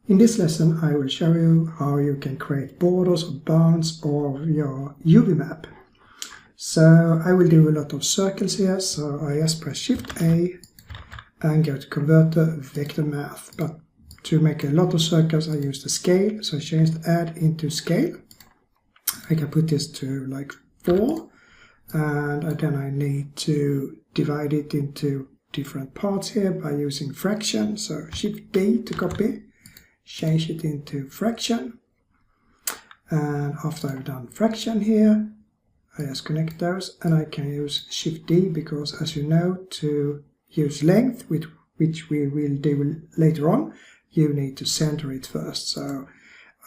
In this lesson I will show you how you can create borders or bounds of your UV map. So I will do a lot of circles here, so I just press Shift A and go to Converter Vector Math. But to make a lot of circles I use the scale, so I changed add into scale. I can put this to like 4, and then I need to divide it into different parts here by using fraction. So Shift D to copy, change it into fraction, and after I've done fraction here I just connect those, and I can use Shift D because, as you know, to use length, which we will do later on, you need to center it first. So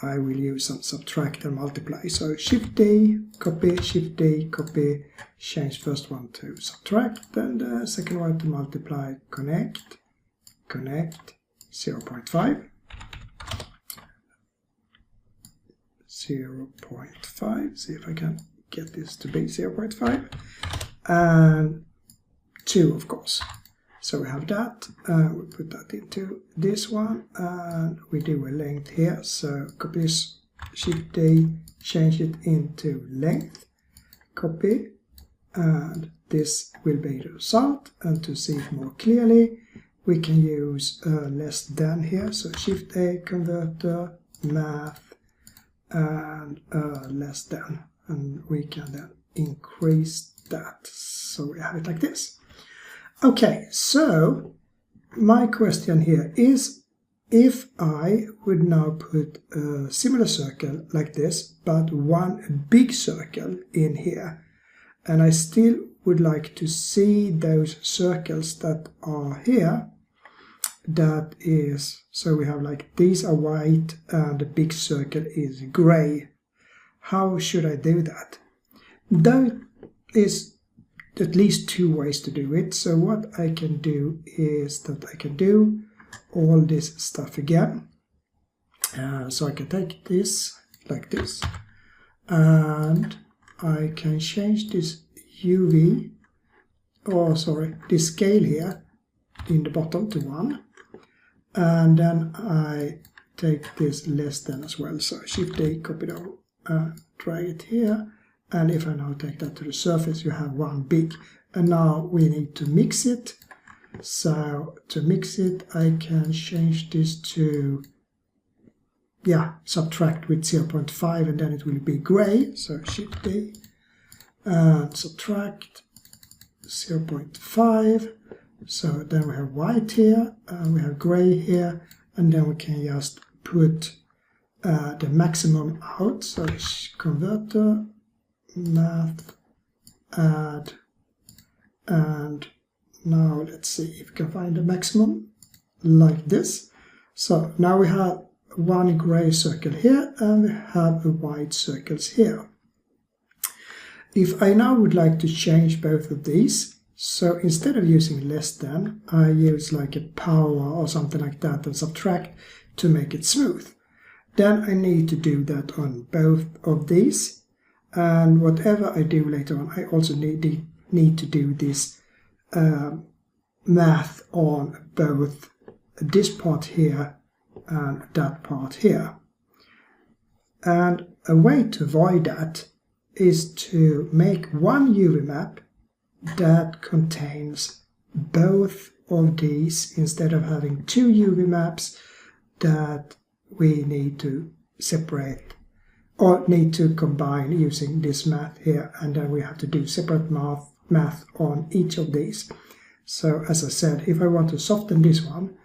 I will use some subtract and multiply. So Shift D, copy, Shift D, copy, change first one to subtract, then the second one to multiply, connect, 0.5, 0.5, see if I can get this to be 0.5, and 2 of course. So we have that, we put that into this one, and we do a length here, so copy this, Shift D, change it into length, copy, and this will be the result. And to see it more clearly we can use less than here, so Shift A, Converter, Math, and less than, and we can then increase that, so we have it like this. Okay, so my question here is, if I would now put a similar circle like this, but one big circle in here, and I still would like to see those circles that are here, that is, so we have like these are white and the big circle is gray. How should I do that? There is at least 2 ways to do it. So what I can do is that I can do all this stuff again. So I can take this like this, and I can change this UV, or sorry, this scale here in the bottom to 1, and then I take this less than as well. So Shift A, copy down, drag it here. And if I now take that to the surface, you have one big. And now we need to mix it. So to mix it, I can change this to, subtract with 0.5, and then it will be gray. So Shift D, and subtract 0.5. So then we have white here, and we have gray here, and then we can just put the maximum out. So Converter, Math, add, and now let's see if we can find the maximum like this. So now we have one gray circle here, and we have a white circles here. If I now would like to change both of these, so instead of using less than, I use like a power or something like that and subtract to make it smooth. Then I need to do that on both of these. And whatever I do later on, I also need to do this math on both this part here and that part here. And a way to avoid that is to make one UV map that contains both of these, instead of having 2 UV maps that we need to separate or need to combine using this math here, and then we have to do separate math on each of these. So as I said, if I want to soften this one,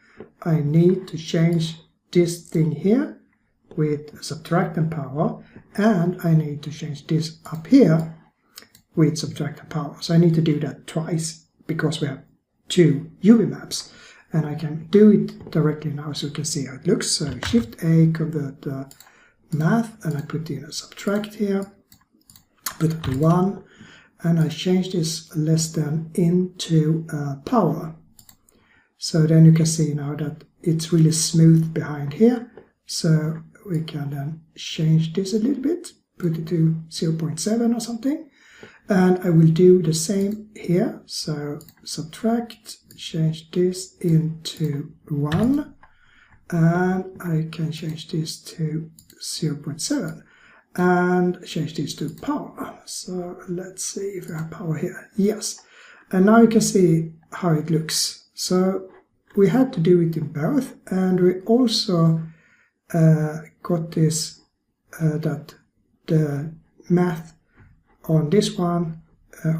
I need to change this thing here with subtract and power, and I need to change this up here with subtract and power. So I need to do that twice because we have 2 UV maps, and I can do it directly now so you can see how it looks. So Shift A, Converter, Math, and I put in a subtract here, put it to 1, and I change this less than into power. So then you can see now that it's really smooth behind here. So we can then change this a little bit, put it to 0.7 or something, and I will do the same here. So subtract, change this into 1, and I can change this to 0.7 and change this to power. So let's see if we have power here. Yes, and now you can see how it looks. So we had to do it in both, and we also got this that the math on this one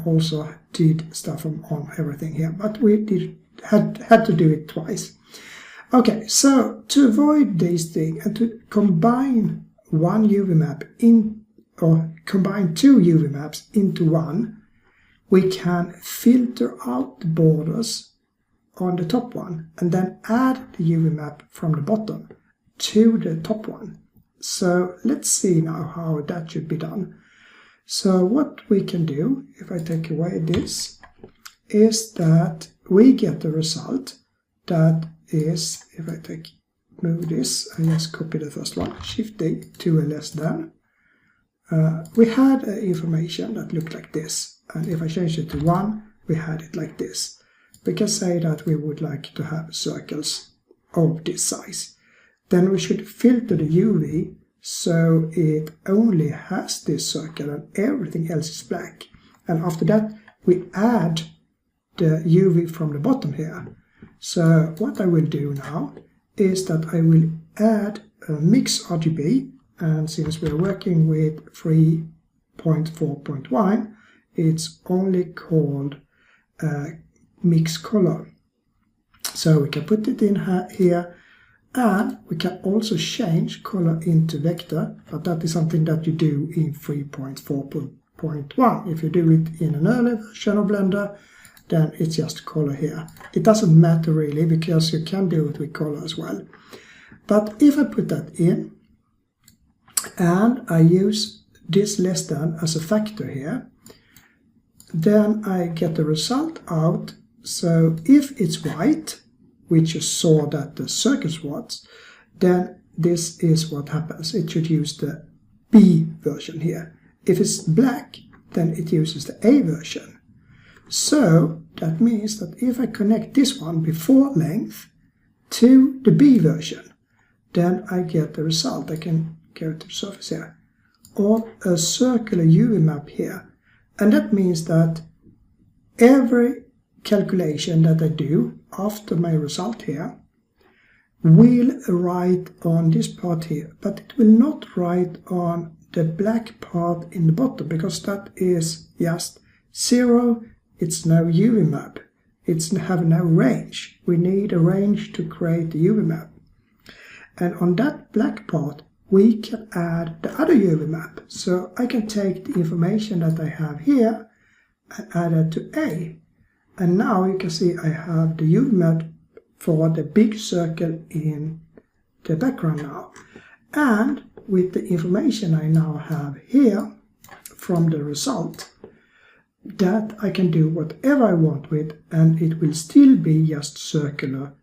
also did stuff on everything here, but we had to do it twice. Okay, so to avoid these things and to combine one UV map or combine two UV maps into one, we can filter out the borders on the top one and then add the UV map from the bottom to the top one. So let's see now how that should be done. So what we can do, if I take away this, is that we get the result that is, if I move this, I just copy the first one, Shift-D to a less than. We had information that looked like this, and if I change it to 1, we had it like this. We can say that we would like to have circles of this size. Then we should filter the UV so it only has this circle and everything else is black. And after that, we add the UV from the bottom here. So what I will do now is that I will add a mix RGB, and since we're working with 3.4.1, it's only called mix color. So we can put it in here, and we can also change color into vector, but that is something that you do in 3.4.1. If you do it in an early version of Blender, then it's just color here. It doesn't matter really, because you can do it with color as well. But if I put that in, and I use this less than as a factor here, then I get the result out. So if it's white, which you saw that the circles was, then this is what happens. It should use the B version here. If it's black, then it uses the A version. So that means that if I connect this one before length to the B version, then I get the result. I can go to the surface here, or a circular UV map here. And that means that every calculation that I do after my result here will write on this part here, but it will not write on the black part in the bottom, because that is just 0. It's no UV map. It's have no range. We need a range to create the UV map. And on that black part, we can add the other UV map. So I can take the information that I have here and add it to A. And now you can see I have the UV map for the big circle in the background now. And with the information I now have here from the result, that I can do whatever I want with, and it will still be just circular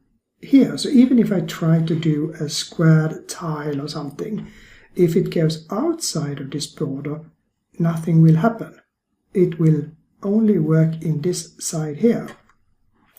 here. So even if I try to do a squared tile or something, if it goes outside of this border, nothing will happen. It will only work in this side here,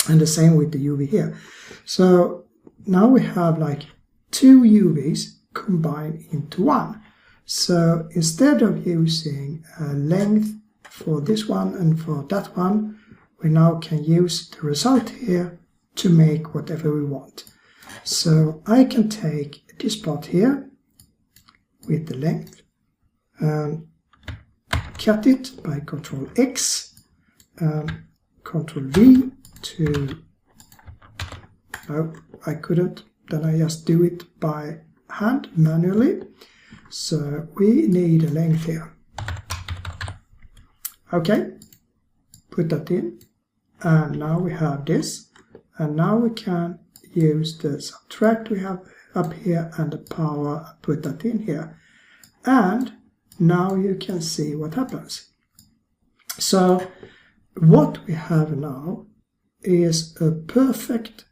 and the same with the UV here. So now we have like two UVs combined into one. So instead of using a length for this one and for that one, we now can use the result here to make whatever we want. So I can take this part here with the length and cut it by Ctrl X and Ctrl V to, no, I couldn't, then I just do it by hand manually. So we need a length here. Okay, put that in, and now we have this, and now we can use the subtract we have up here and the power, put that in here, and now you can see what happens. So what we have now is a perfect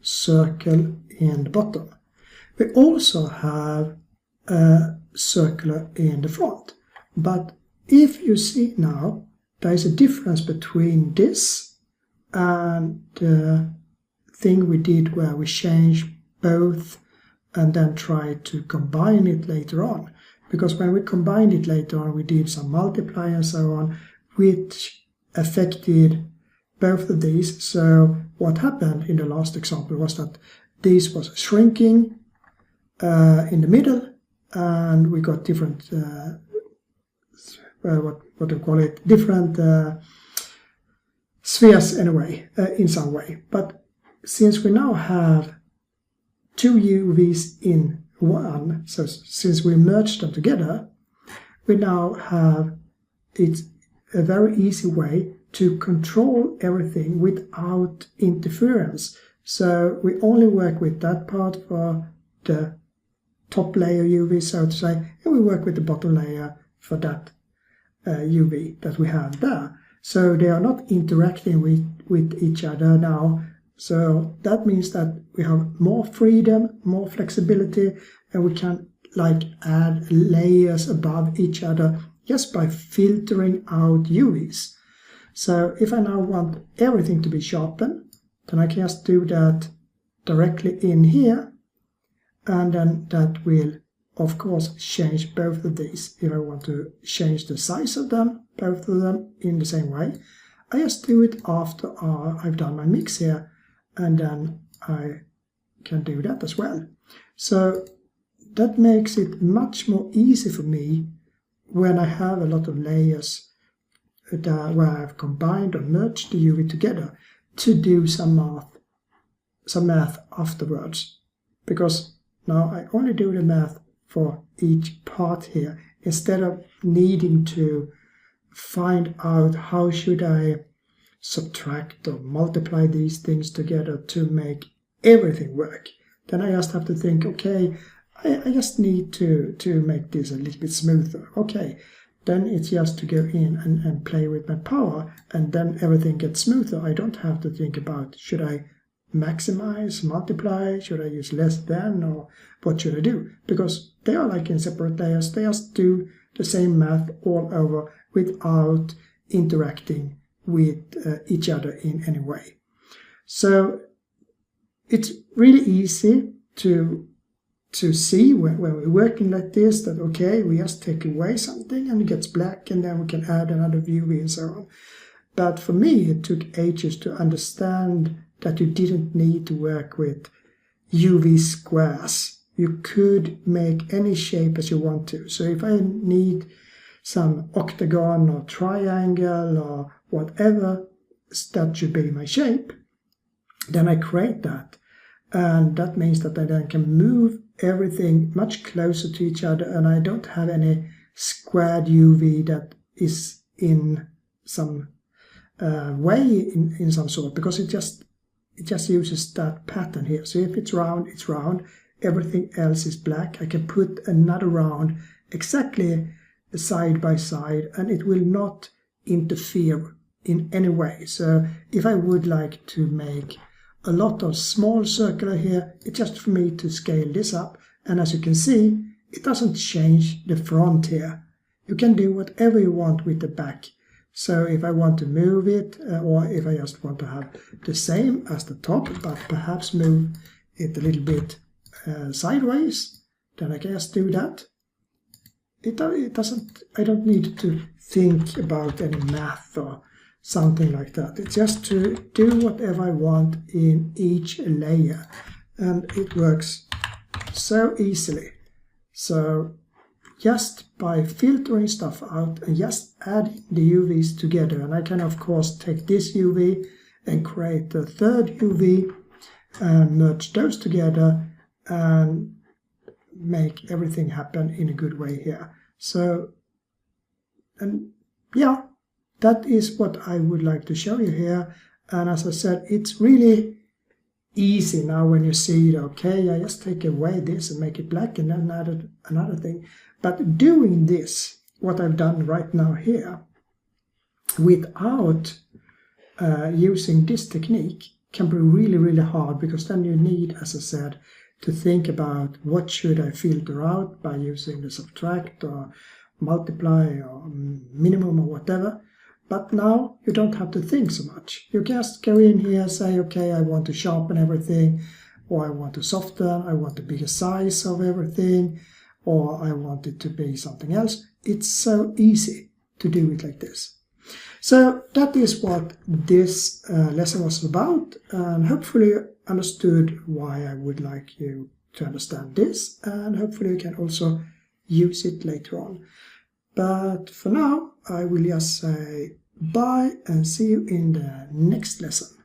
circle in the bottom. We also have a circular in the front, but if you see now, there is a difference between this and the thing we did where we changed both and then try to combine it later on. Because when we combined it later on, we did some multiply and so on, which affected both of these. So what happened in the last example was that this was shrinking in the middle, and we got different, what do you call it, different spheres anyway, in some way. But since we now have two UVs in one, so since we merged them together, we now have, it's a very easy way to control everything without interference. So we only work with that part for the top layer UV, so to say, and we work with the bottom layer for that UV that we have there. So they are not interacting with each other now. So that means that we have more freedom, more flexibility, and we can like add layers above each other just by filtering out UVs. So if I now want everything to be sharpened, then I can just do that directly in here, and then that will of course change both of these. If I want to change the size of them, both of them in the same way, I just do it after I've done my mix here, and then I can do that as well. So that makes it much more easy for me when I have a lot of layers where I've combined or merged the UV together to do some math afterwards. Because now I only do the math for each part here, instead of needing to find out how should I subtract or multiply these things together to make everything work. Then I just have to think, okay, I just need to make this a little bit smoother. Okay, then it's just to go in and play with my power, and then everything gets smoother. I don't have to think about, should I maximize, multiply, should I use less than, or what should I do? Because they are like in separate layers. They just do the same math all over without interacting with each other in any way. So it's really easy to see when we're working like this that, okay, we just take away something and it gets black, and then we can add another UV and so on. But for me, it took ages to understand that you didn't need to work with UV squares. You could make any shape as you want to. So if I need some octagon or triangle or whatever that should be my shape, then I create that. And that means that I then can move everything much closer to each other, and I don't have any squared UV that is in some way in some sort, because it just uses that pattern here. So if it's round, it's round. Everything else is black. I can put another round exactly side by side, and it will not interfere in any way. So if I would like to make a lot of small circular here, it's just for me to scale this up, and as you can see, it doesn't change the front here. You can do whatever you want with the back. So if I want to move it, or if I just want to have the same as the top, but perhaps move it a little bit sideways, then I can just do that. It doesn't, I don't need to think about any math or something like that. It's just to do whatever I want in each layer, and it works so easily. So just by filtering stuff out and just adding the UVs together, and I can of course take this UV and create the third UV and merge those together and make everything happen in a good way here. So, and yeah, that is what I would like to show you here. And as I said, it's really easy now when you see it. Okay, I just take away this and make it black, and then add another thing. But doing this, what I've done right now here, without using this technique, can be really, really hard, because then you need, as I said, to think about what should I filter out by using the subtract or multiply or minimum or whatever. But now you don't have to think so much. You just go in here, say, okay, I want to sharpen everything, or I want to soften, I want a bigger size of everything, or I want it to be something else. It's so easy to do it like this. So that is what this lesson was about, and hopefully you understood why I would like you to understand this, and hopefully you can also use it later on. But for now, I will just say bye and see you in the next lesson.